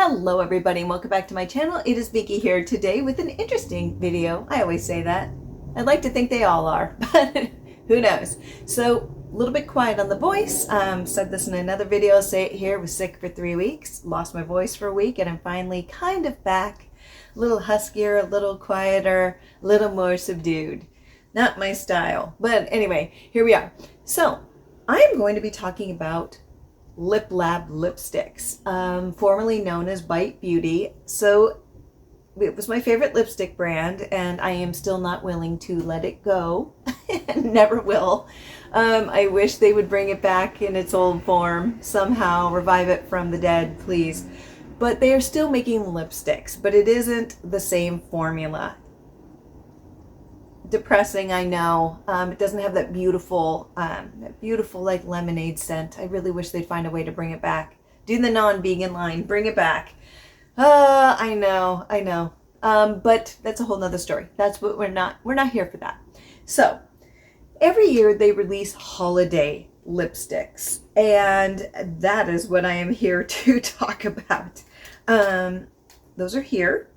Hello everybody and welcome back to my channel. It is Vicky here today with an interesting video. I always say that. I'd like to think they all are, but who knows. So a little bit quiet on the voice. Said this in another video, I'll say it here. Was sick for 3 weeks, lost my voice for a week, and I'm finally kind of back. A little huskier, a little quieter, a little more subdued. Not my style, but anyway, here we are. So I'm going to be talking about Lip Lab lipsticks, formerly known as Bite Beauty. So it was my favorite lipstick brand, and I am still not willing to let it go. Never will. I wish they would bring it back in its old form somehow, revive it from the dead, please. But they are still making lipsticks, but it isn't the same formula. Depressing, I know. It doesn't have that beautiful like lemonade scent. I really wish they'd find a way to bring it back. Do the non-vegan line, bring it back. I know. But that's a whole nother story. That's what we're not here for that. So every year they release holiday lipsticks, and that is what I am here to talk about. Those are here.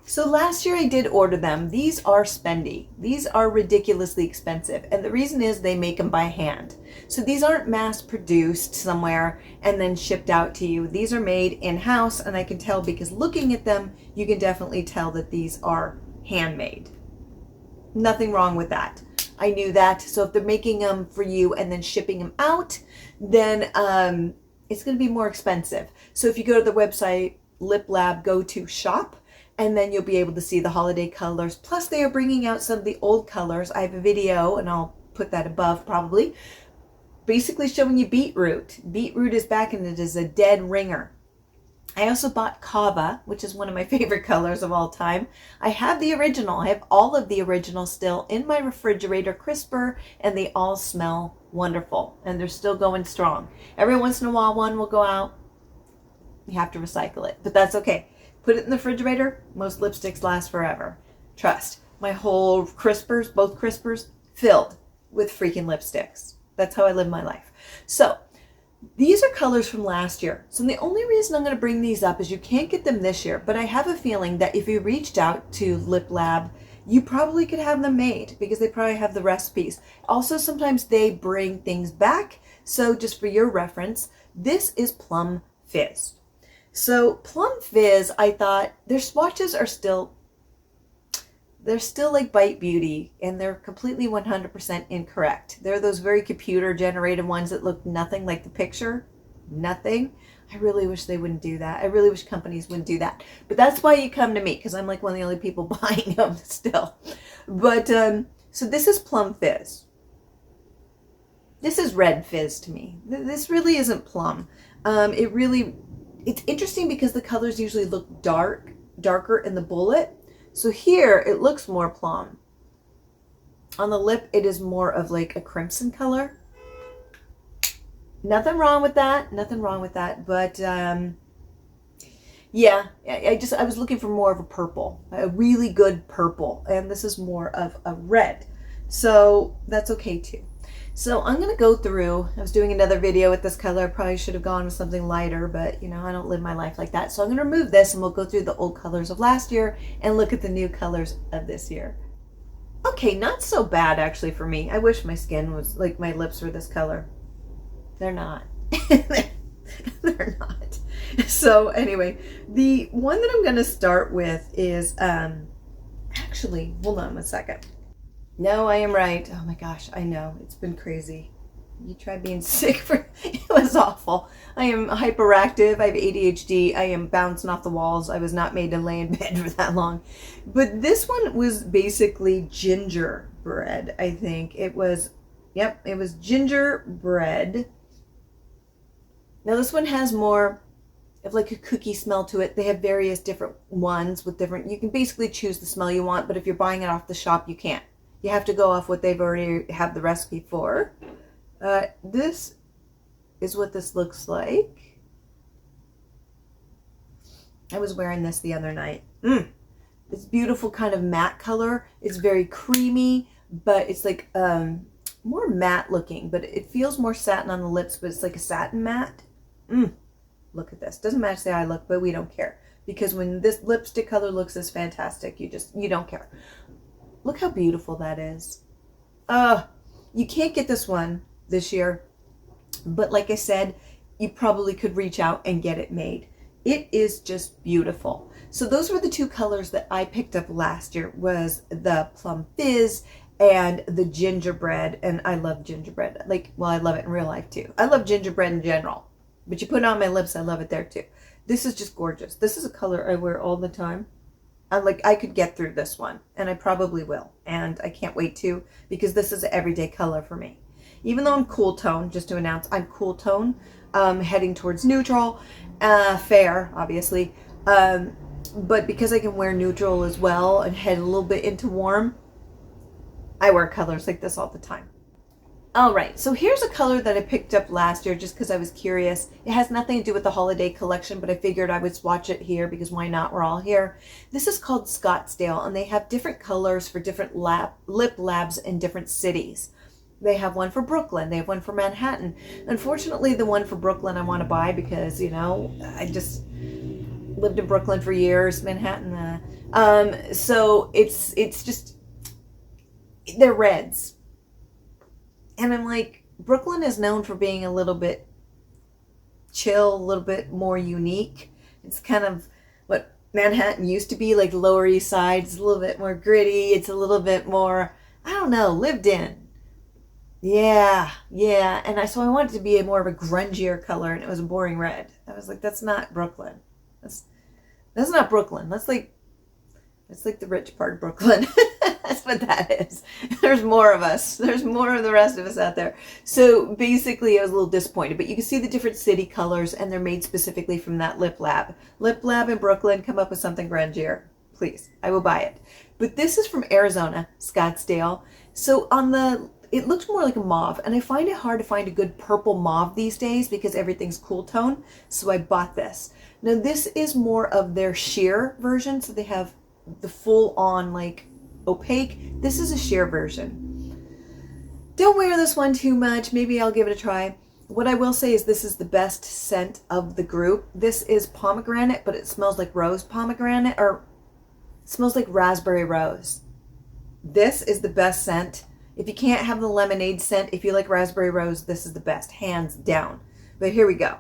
So last year I did order them. These are spendy. These are ridiculously expensive. And the reason is they make them by hand. So these aren't mass produced somewhere and then shipped out to you. These are made in-house, and I can tell because looking at them, you can definitely tell that these are handmade. Nothing wrong with that. I knew that. So if they're making them for you and then shipping them out, then it's going to be more expensive. So if you go to the website, Lip Lab, go to shop, and then you'll be able to see the holiday colors. Plus they are bringing out some of the old colors. I have a video, and I'll put that above probably, basically showing you beetroot. Beetroot is back, and it is a dead ringer. I also bought Kava, which is one of my favorite colors of all time. I have the original. I have all of the original still in my refrigerator crisper, and they all smell wonderful, and they're still going strong. Every once in a while one will go out. You have to recycle it, but that's okay. Put it in the refrigerator. Most lipsticks last forever. Trust. My whole crispers, both crispers, filled with freaking lipsticks. That's how I live my life. So these are colors from last year. So the only reason I'm going to bring these up is you can't get them this year, but I have a feeling that if you reached out to Lip Lab, you probably could have them made because they probably have the recipes. Also, sometimes they bring things back. So just for your reference, this is Plum Fizz. So Plum Fizz, I thought their swatches are still like Bite Beauty, and they're completely 100% incorrect. They're those very computer generated ones that look nothing like the picture. Nothing. I really wish they wouldn't do that. I really wish companies wouldn't do that. But that's why you come to me, because I'm like one of the only people buying them still. But so this is Plum Fizz. This is Red Fizz to me. This really isn't plum. It's interesting because the colors usually look darker in the bullet. So here it looks more plum. On the lip, it is more of like a crimson color. Nothing wrong with that. Nothing wrong with that. But yeah, I was looking for more of a purple, a really good purple. And this is more of a red. So that's okay too. So I'm going to go through, I was doing another video with this color. I probably should have gone with something lighter, but you know, I don't live my life like that. So I'm going to remove this, and we'll go through the old colors of last year and look at the new colors of this year. Okay, not so bad actually for me. I wish my skin was like my lips were this color. They're not. They're not. So anyway, the one that I'm going to start with is, actually, hold on one second. No, I am right. Oh my gosh, I know. It's been crazy. You tried being sick it was awful. I am hyperactive. I have ADHD. I am bouncing off the walls. I was not made to lay in bed for that long. But this one was basically gingerbread, I think. It was gingerbread. Now this one has more of like a cookie smell to it. They have various different ones with different, you can basically choose the smell you want, but if you're buying it off the shop, you can't. You have to go off what they've already have the recipe for. This is what this looks like. I was wearing this the other night. It's beautiful kind of matte color. It's very creamy, but it's like more matte looking, but it feels more satin on the lips, but it's like a satin matte. look at this. Doesn't match the eye look, but we don't care. Because when this lipstick color looks this fantastic, you don't care. Look how beautiful that is. You can't get this one this year, but like I said, you probably could reach out and get it made. It is just beautiful. So those were the two colors that I picked up last year, was the Plum Fizz and the Gingerbread. And I love gingerbread. Like, well, I love it in real life too. I love gingerbread in general, but you put it on my lips, I love it there too. This is just gorgeous. This is a color I wear all the time. I could get through this one, and I probably will. And I can't wait to, because this is an everyday color for me. Even though I'm cool tone, just to announce, I'm cool tone, heading towards neutral, fair, obviously. But because I can wear neutral as well and head a little bit into warm, I wear colors like this all the time. All right, so here's a color that I picked up last year just because I was curious. It has nothing to do with the holiday collection, but I figured I would swatch it here because why not? We're all here. This is called Scottsdale, and they have different colors for different lip labs in different cities. They have one for Brooklyn. They have one for Manhattan. Unfortunately, the one for Brooklyn I want to buy because, you know, I just lived in Brooklyn for years. Manhattan. So it's just, they're reds. And I'm like, Brooklyn is known for being a little bit chill, a little bit more unique. It's kind of what Manhattan used to be, like Lower East Side. It's a little bit more gritty. It's a little bit more, I don't know, lived in. Yeah. So I wanted it to be a more of a grungier color, and it was a boring red. I was like, that's not Brooklyn. That's not Brooklyn. That's like the rich part of Brooklyn. That's what that is. There's more of us. There's more of the rest of us out there. So basically I was a little disappointed, but you can see the different city colors, and they're made specifically from that lip lab. Lip lab in Brooklyn, come up with something grungier. Please, I will buy it. But this is from Arizona, Scottsdale. So it looks more like a mauve, and I find it hard to find a good purple mauve these days because everything's cool tone. So I bought this. Now this is more of their sheer version. So they have the full on like opaque. This is a sheer version. Don't wear this one too much. Maybe I'll give it a try. What I will say is this is the best scent of the group. This is pomegranate, but it smells like rose pomegranate, or smells like raspberry rose. This is the best scent. If you can't have the lemonade scent, if you like raspberry rose, this is the best, hands down. But here we go.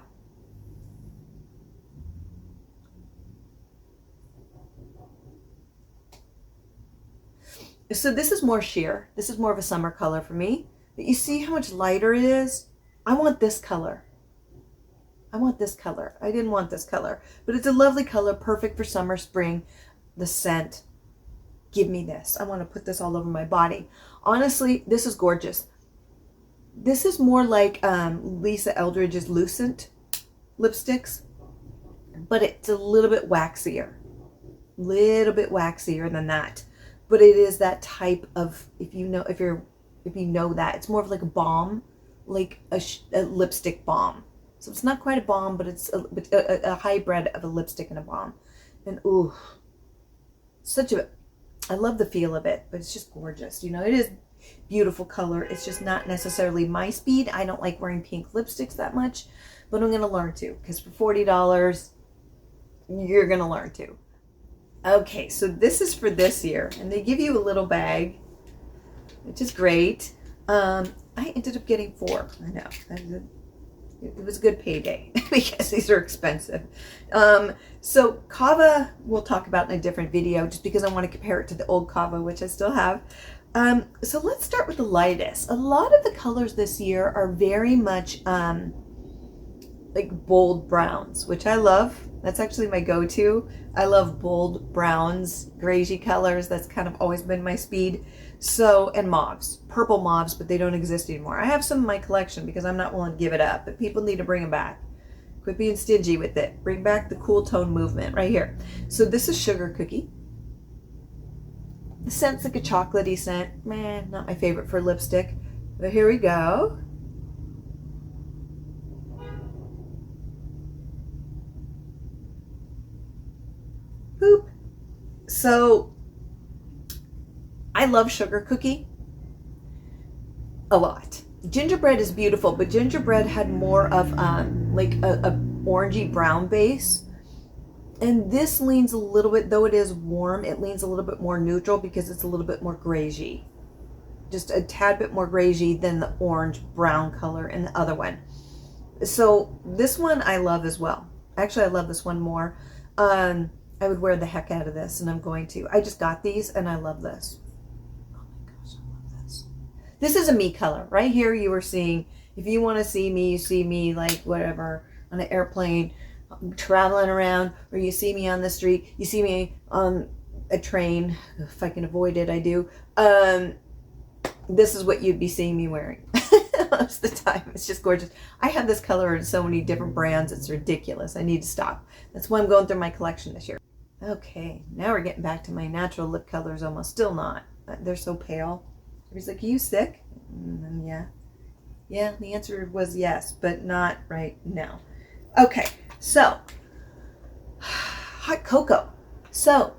So this is more sheer. This is more of a summer color for me. But you see how much lighter it is? I want this color. I want this color. I didn't want this color. But it's a lovely color, perfect for summer, spring. The scent. Give me this. I want to put this all over my body. Honestly, this is gorgeous. This is more like Lisa Eldridge's Lucent lipsticks. But it's a little bit waxier. Little bit waxier than that. But it is that type of, if you know that, it's more of like a balm, like a lipstick balm. So it's not quite a balm, but it's a hybrid of a lipstick and a balm. And ooh, I love the feel of it, but it's just gorgeous. You know, it is beautiful color. It's just not necessarily my speed. I don't like wearing pink lipsticks that much, but I'm going to learn to, because for $40, you're going to learn to. Okay, so this is for this year, and they give you a little bag, which is great. I ended up getting 4. I know. It was a good payday because these are expensive. So Kava we'll talk about in a different video just because I want to compare it to the old Kava, which I still have. So let's start with the lightest. A lot of the colors this year are very much like bold browns, which I love. That's actually my go-to. I love bold browns, grayish colors. That's kind of always been my speed. So, and mauves, purple mauves, but they don't exist anymore. I have some in my collection because I'm not willing to give it up, but people need to bring them back. Quit being stingy with it. Bring back the cool tone movement right here. So this is Sugar Cookie. The scent's like a chocolatey scent. Man, not my favorite for lipstick. But here we go. Boop. So I love Sugar Cookie a lot. Gingerbread is beautiful, but Gingerbread had more of like a orangey brown base. And this leans a little bit, though it is warm, it leans a little bit more neutral because it's a little bit more greigey. Just a tad bit more greigey than the orange brown color in the other one. So this one I love as well. Actually, I love this one more. I would wear the heck out of this, and I'm going to. I just got these, and I love this. Oh my gosh, I love this. This is a me color. Right here you were seeing, if you want to see me, you see me like whatever, on an airplane, traveling around, or you see me on the street, you see me on a train. If I can avoid it, I do. This is what you'd be seeing me wearing. Most of the time. It's just gorgeous. I have this color in so many different brands. It's ridiculous. I need to stop. That's why I'm going through my collection this year. Okay, now we're getting back to my natural lip colors almost. Still not. They're so pale. He's like, are you sick? Yeah. Yeah, the answer was yes, but not right now. Okay, so hot cocoa. So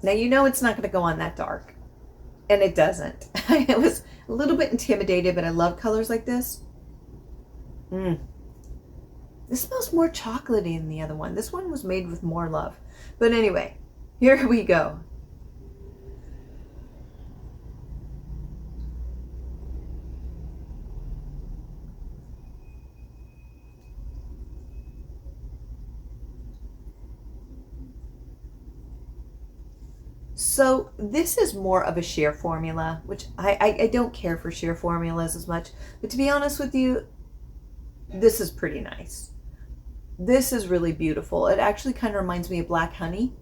now you know it's not going to go on that dark. And it doesn't. I was a little bit intimidated, but I love colors like this. This smells more chocolatey than the other one. This one was made with more love. But anyway, here we go. So this is more of a sheer formula, which I don't care for sheer formulas as much. But to be honest with you, this is pretty nice. This is really beautiful. It actually kind of reminds me of Black Honey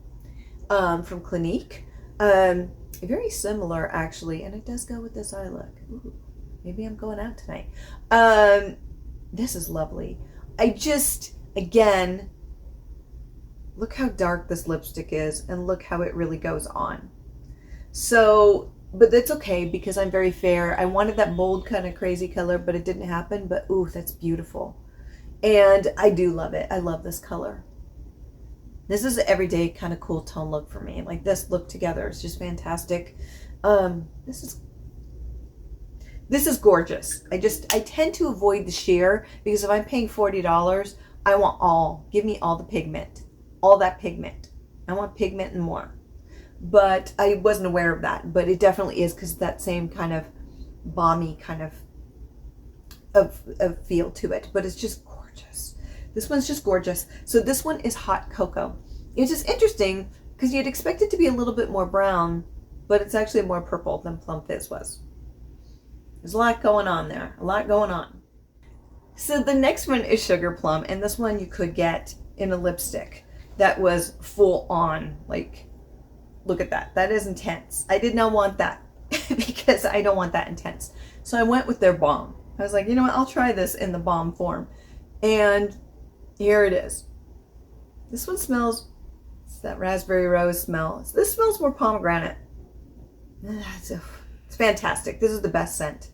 from Clinique. Very similar, actually. And it does go with this eye look. Ooh, maybe I'm going out tonight. This is lovely. I just, again... Look how dark this lipstick is, and look how it really goes on. So, but that's okay because I'm very fair. I wanted that bold kind of crazy color, but it didn't happen. But ooh, that's beautiful. And I do love it. I love this color. This is an everyday kind of cool tone look for me. Like this look together is just fantastic. This is gorgeous. I tend to avoid the sheer because if I'm paying $40, I want give me all the pigment. All that pigment. I want pigment and more. But I wasn't aware of that. But it definitely is because that same kind of balmy kind of feel to it. But it's just gorgeous. This one's just gorgeous. So this one is hot cocoa. It's just interesting because you'd expect it to be a little bit more brown, but it's actually more purple than Plum Fizz was. There's a lot going on there. A lot going on. So the next one is Sugar Plum. And this one you could get in a lipstick. That was full on, like, look at that. That is intense. I did not want that because I don't want that intense. So I went with their balm. I was like, you know what? I'll try this in the balm form. And here it is. This one smells, it's that raspberry rose smell. This smells more pomegranate. It's fantastic. This is the best scent.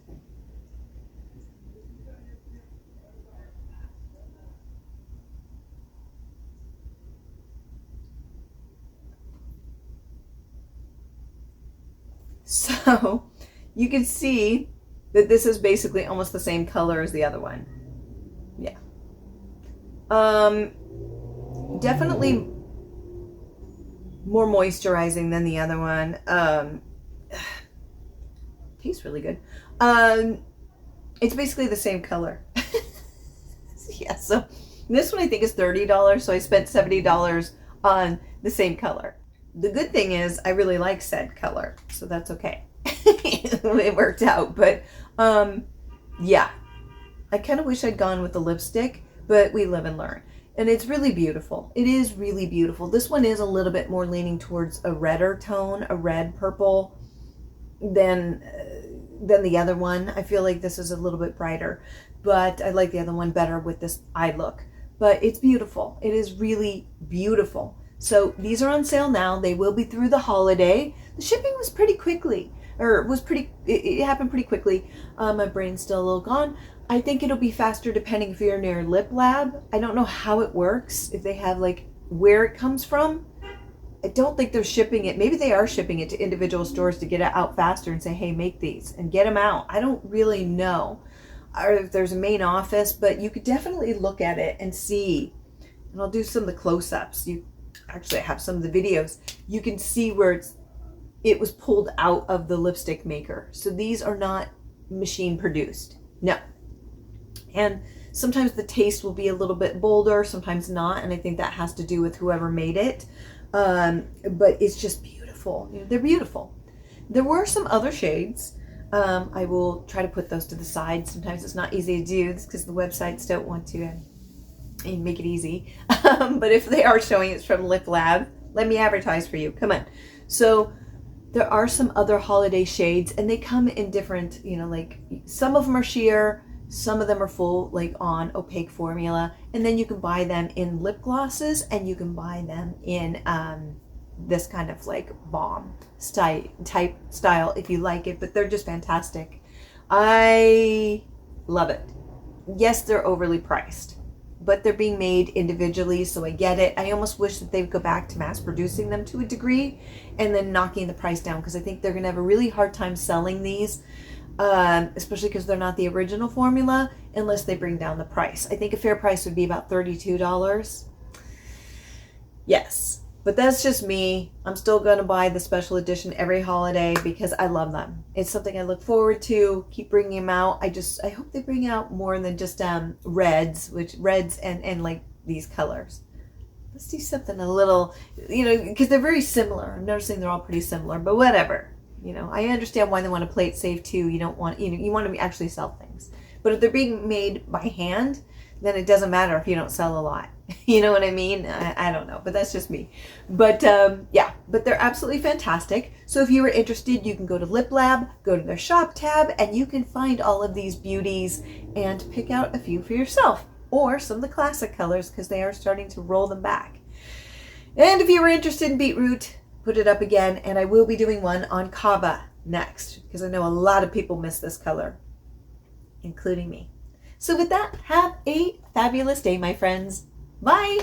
So you can see that this is basically almost the same color as the other one. Yeah. Definitely more moisturizing than the other one. Tastes really good. It's basically the same color. Yeah, so this one I think is $30, so I spent $70 on the same color. The good thing is I really like said color, so that's okay. It worked out, but yeah. I kind of wish I'd gone with the lipstick, but we live and learn. And it's really beautiful. It is really beautiful. This one is a little bit more leaning towards a redder tone, a red purple, than the other one. I feel like this is a little bit brighter, but I like the other one better with this eye look. But it's beautiful. It is really beautiful. So these are on sale now. They will be through the holiday. The shipping was pretty quickly, it happened pretty quickly. My brain's still a little gone. I think it'll be faster depending if you're near Lip Lab. I don't know how it works, if they have like where it comes from. I don't think they're shipping it. Maybe they are shipping it to individual stores to get it out faster and say, hey, make these and get them out. I don't really know. or if there's a main office, but you could definitely look at it and see. And I'll do some of the close-ups. You actually have some of the videos. You can see where it was pulled out of the lipstick maker. So these are not machine produced. No. And sometimes the taste will be a little bit bolder, sometimes not. And I think that has to do with whoever made it. But it's just beautiful. You know, they're beautiful. There were some other shades. I will try to put those to the side. Sometimes it's not easy to do because the websites don't want to make it easy. But if they are showing it's from Lip Lab, let me advertise for you. Come on. So there are some other holiday shades, and they come in different, you know, like some of them are sheer, some of them are full, like on opaque formula, and then you can buy them in lip glosses, and you can buy them in this kind of like balm type style if you like it, but they're just fantastic. I love it. Yes, they're overly priced, but they're being made individually, so I get it. I almost wish that they would go back to mass producing them to a degree and then knocking the price down, because I think they're gonna have a really hard time selling these, especially because they're not the original formula, unless they bring down the price. I think a fair price would be about $32. Yes. But that's just me. I'm still going to buy the special edition every holiday because I love them. It's something I look forward to. Keep bringing them out. I hope they bring out more than just reds and like these colors. Let's do something a little, you know, because they're very similar. I'm noticing they're all pretty similar, but whatever. You know, I understand why they want to play it safe too. You don't want, you know, you want to actually sell things. But if they're being made by hand, then it doesn't matter if you don't sell a lot. You know what I mean? I don't know, but that's just me. But yeah, but they're absolutely fantastic. So if you are interested, you can go to Lip Lab, go to their shop tab, and you can find all of these beauties and pick out a few for yourself, or some of the classic colors, because they are starting to roll them back. And if you were interested in beetroot, put it up again, and I will be doing one on Kava next, because I know a lot of people miss this color, including me. So with that, have a fabulous day, my friends. Bye!